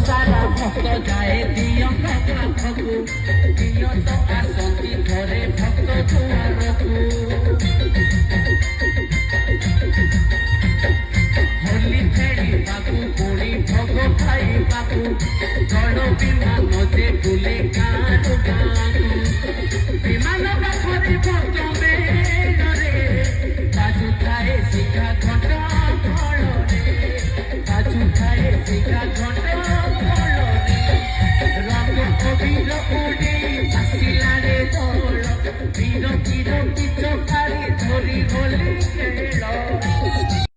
सारा भक्त जाए दियो पाखकु दियो तो आसती घरे भक्त दुआरकु होली फेरी बाकु कोड़ी भोग खाई बाकु गण विमान जे बुले गानु गानु विमान पाखरे भक्त बेड़रे बाजु थाए शिखा घंट फଳରେ बाजु थाए शिखा घंट वीर ओडे आसिला रे दौड़ वीर वीर की चौकारी धरी गले।